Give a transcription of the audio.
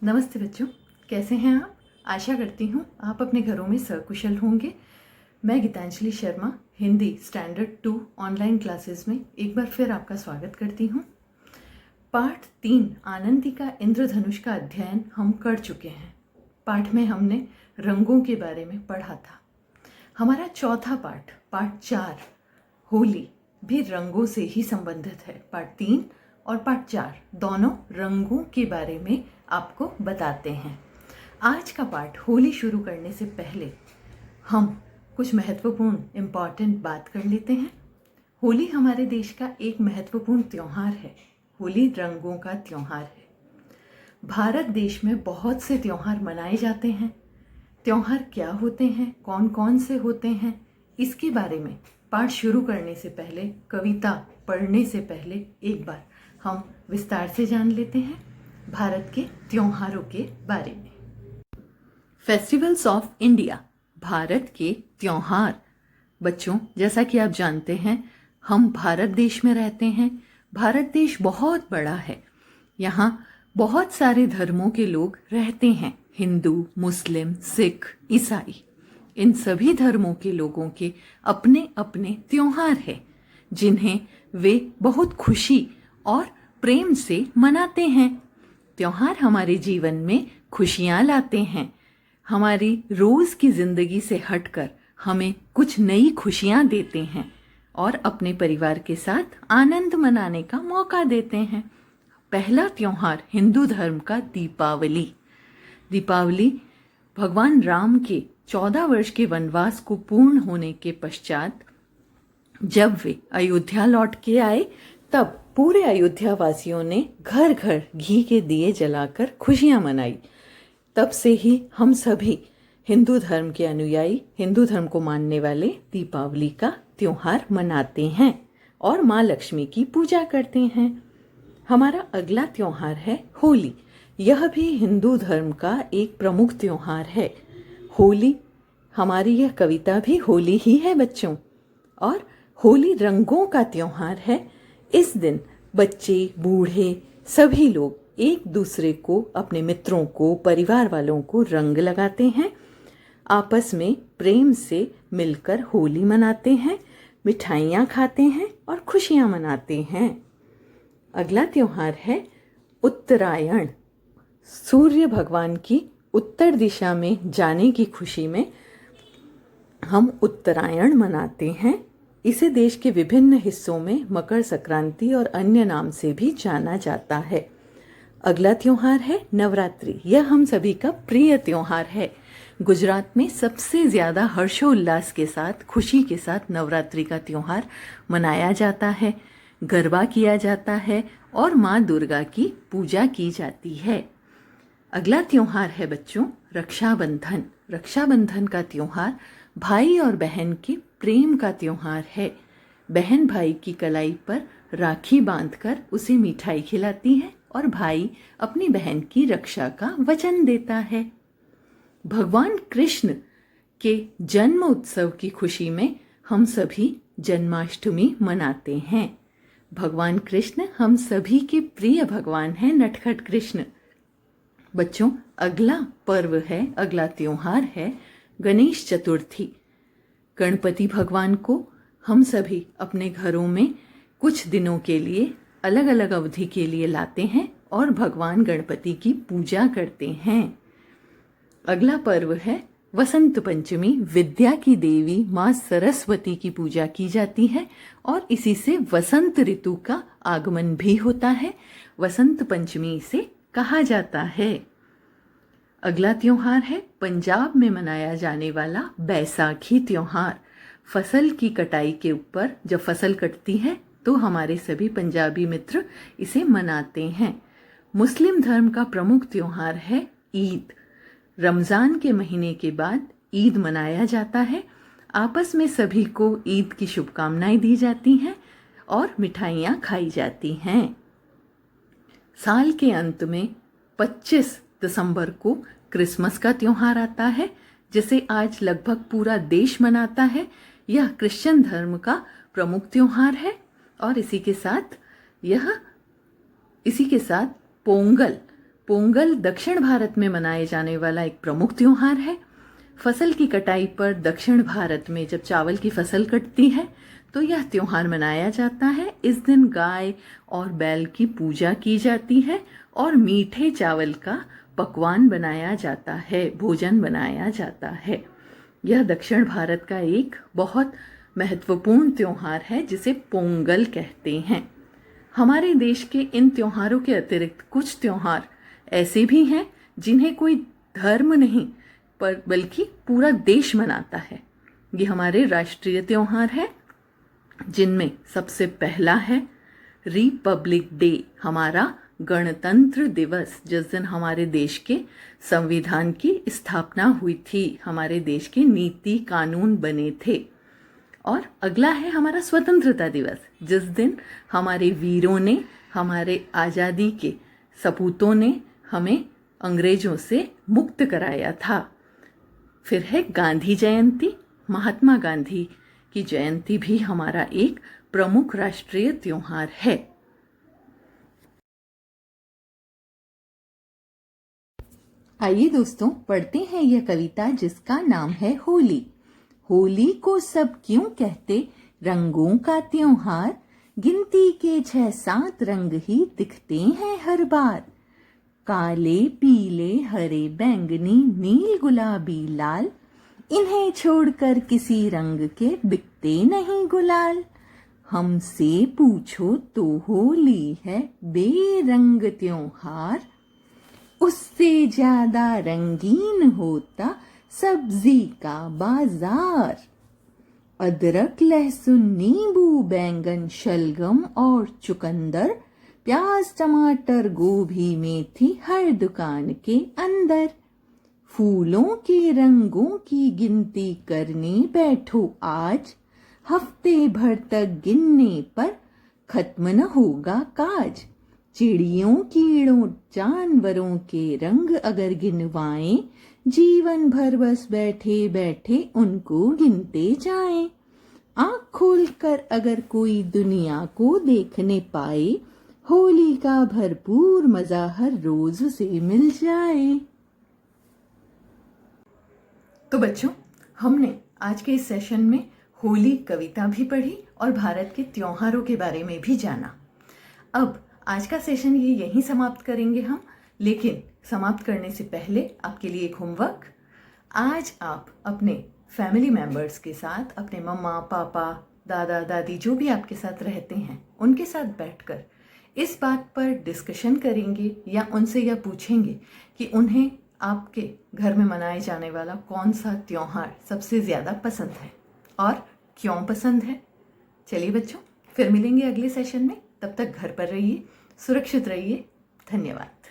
नमस्ते बच्चों, कैसे हैं आप। आशा करती हूँ आप अपने घरों में सकुशल होंगे। मैं Geetanjali Sharma Hindi standard 2 online classes में एक बार फिर आपका स्वागत करती हूँ। पाठ 3 आनंदी का इंद्रधनुष का अध्ययन हम कर चुके हैं। पाठ में हमने रंगों के बारे में पढ़ा था। हमारा चौथा पाठ 4 होली भी रंगों से ही संबंधित है। पाठ 3 और पाठ 4 दोनों रंगों के बारे में आपको बताते हैं। आज का पाठ होली शुरू करने से पहले हम कुछ महत्वपूर्ण इम्पॉर्टेंट बात कर लेते हैं। होली हमारे देश का एक महत्वपूर्ण त्योहार है। होली रंगों का त्योहार है। भारत देश में बहुत से त्योहार मनाए जाते हैं। त्योहार क्या होते हैं, कौन कौन से होते हैं, इसके बारे में पाठ शुरू करने से पहले, कविता पढ़ने से पहले एक बार हम विस्तार से जान लेते हैं भारत के त्योहारों के बारे में। फेस्टिवल्स ऑफ इंडिया, भारत के त्योहार। बच्चों, जैसा कि आप जानते हैं, हम भारत देश में रहते हैं। भारत देश बहुत बड़ा है। यहाँ बहुत सारे धर्मों के लोग रहते हैं। हिंदू, मुस्लिम, सिख, ईसाई, इन सभी धर्मों के लोगों के अपने अपने त्योहार हैं, जिन्हें वे बहुत खुशी और प्रेम से मनाते हैं। त्योहार हमारे जीवन में खुशियाँ लाते हैं। हमारी रोज़ की ज़िंदगी से हटकर हमें कुछ नई खुशियाँ देते हैं और अपने परिवार के साथ आनंद मनाने का मौका देते हैं। पहला त्योहार हिंदू धर्म का दीपावली। दीपावली भगवान राम के 14 वर्ष के वनवास को पूर्ण होने के पश्चात जब वे अयोध्या लौट के आए, तब पूरे अयोध्या वासियों ने घर घर घी के दिए जलाकर खुशियां मनाई। तब से ही हम सभी हिंदू धर्म के अनुयायी, हिंदू धर्म को मानने वाले दीपावली का त्योहार मनाते हैं और माँ लक्ष्मी की पूजा करते हैं। हमारा अगला त्योहार है होली। यह भी हिंदू धर्म का एक प्रमुख त्योहार है। होली, हमारी यह कविता भी होली ही है बच्चों। और होली रंगों का त्योहार है। इस दिन बच्चे, बूढ़े सभी लोग एक दूसरे को, अपने मित्रों को, परिवार वालों को रंग लगाते हैं। आपस में प्रेम से मिलकर होली मनाते हैं, मिठाइयाँ खाते हैं और खुशियाँ मनाते हैं। अगला त्योहार है उत्तरायण। सूर्य भगवान की उत्तर दिशा में जाने की खुशी में हम उत्तरायण मनाते हैं। इसे देश के विभिन्न हिस्सों में मकर संक्रांति और अन्य नाम से भी जाना जाता है। अगला त्योहार है नवरात्रि। यह हम सभी का प्रिय त्योहार है। गुजरात में सबसे ज़्यादा हर्षोल्लास के साथ, खुशी के साथ नवरात्रि का त्योहार मनाया जाता है। गरबा किया जाता है और माँ दुर्गा की पूजा की जाती है। अगला त्योहार है बच्चों रक्षाबंधन। रक्षाबंधन का त्योहार भाई और बहन के प्रेम का त्योहार है। बहन भाई की कलाई पर राखी बांधकर उसे मिठाई खिलाती है और भाई अपनी बहन की रक्षा का वचन देता है। भगवान कृष्ण के जन्म उत्सव की खुशी में हम सभी जन्माष्टमी मनाते हैं। भगवान कृष्ण हम सभी के प्रिय भगवान हैं, नटखट कृष्ण। बच्चों, अगला पर्व है, अगला त्योहार है गणेश चतुर्थी। गणपति भगवान को हम सभी अपने घरों में कुछ दिनों के लिए, अलग अलग अवधि के लिए लाते हैं और भगवान गणपति की पूजा करते हैं। अगला पर्व है वसंत पंचमी। विद्या की देवी माँ सरस्वती की पूजा की जाती है और इसी से वसंत ऋतु का आगमन भी होता है। वसंत पंचमी इसे कहा जाता है। अगला त्योहार है पंजाब में मनाया जाने वाला बैसाखी त्योहार। फसल की कटाई के ऊपर जब फसल कटती है तो हमारे सभी पंजाबी मित्र इसे मनाते हैं। मुस्लिम धर्म का प्रमुख त्योहार है ईद। रमज़ान के महीने के बाद ईद मनाया जाता है। आपस में सभी को ईद की शुभकामनाएं दी जाती हैं और मिठाइयाँ खाई जाती हैं। साल के अंत में 25 दिसंबर को क्रिसमस का त्योहार आता है, जिसे आज लगभग पूरा देश मनाता है। यह क्रिश्चियन धर्म का प्रमुख त्योहार है और इसी के साथ पोंगल पोंगल दक्षिण भारत में मनाए जाने वाला एक प्रमुख त्योहार है। फसल की कटाई पर दक्षिण भारत में जब चावल की फसल कटती है तो यह त्योहार मनाया जाता है। इस दिन गाय और बैल की पूजा की जाती है और मीठे चावल का पकवान बनाया जाता है, भोजन बनाया जाता है। यह दक्षिण भारत का एक बहुत महत्वपूर्ण त्योहार है जिसे पोंगल कहते हैं। हमारे देश के इन त्योहारों के अतिरिक्त कुछ त्योहार ऐसे भी हैं जिन्हें कोई धर्म नहीं पर बल्कि पूरा देश मनाता है। ये हमारे राष्ट्रीय त्योहार हैं, जिनमें सबसे पहला है रिपब्लिक डे, हमारा गणतंत्र दिवस, जिस दिन हमारे देश के संविधान की स्थापना हुई थी, हमारे देश के नीति कानून बने थे। और अगला है हमारा स्वतंत्रता दिवस, जिस दिन हमारे वीरों ने, हमारे आज़ादी के सपूतों ने हमें अंग्रेजों से मुक्त कराया था। फिर है गांधी जयंती, महात्मा गांधी की जयंती भी हमारा एक प्रमुख राष्ट्रीय त्योहार है। आइए दोस्तों, पढ़ते हैं यह कविता जिसका नाम है होली। होली को सब क्यों कहते रंगों का त्योहार, गिनती के 6-7 रंग ही दिखते हैं हर बार। काले पीले हरे बैंगनी नील गुलाबी लाल, इन्हें छोड़कर किसी रंग के बिकते नहीं गुलाल। हमसे पूछो तो होली है बेरंग त्योहार, उससे ज्यादा रंगीन होता सब्जी का बाजार। अदरक लहसुन नींबू बैंगन शलगम और चुकंदर, प्याज टमाटर गोभी मेथी हर दुकान के अंदर। फूलों के रंगों की गिनती करने बैठो आज, हफ्ते भर तक गिनने पर खत्म न होगा काज। चिड़ियों कीड़ों जानवरों के रंग अगर गिनवाएं, जीवन भर बस बैठे बैठे उनको गिनते जाएं। आँख खोलकर अगर कोई दुनिया को देखने पाए, होली का भरपूर मजा हर रोज से मिल जाए। तो बच्चों, हमने आज के इस सेशन में होली कविता भी पढ़ी और भारत के त्योहारों के बारे में भी जाना। अब आज का सेशन ये यहीं समाप्त करेंगे हम, लेकिन समाप्त करने से पहले आपके लिए एक होमवर्क। आज आप अपने फैमिली मेंबर्स के साथ, अपने मम्मा पापा दादा दादी जो भी आपके साथ रहते हैं उनके साथ बैठकर इस बात पर डिस्कशन करेंगे या उनसे यह पूछेंगे कि उन्हें आपके घर में मनाए जाने वाला कौन सा त्योहार सबसे ज़्यादा पसंद है और क्यों पसंद है। चलिए बच्चों, फिर मिलेंगे अगले सेशन में। तब तक घर पर रहिए, सुरक्षित रहिए। धन्यवाद।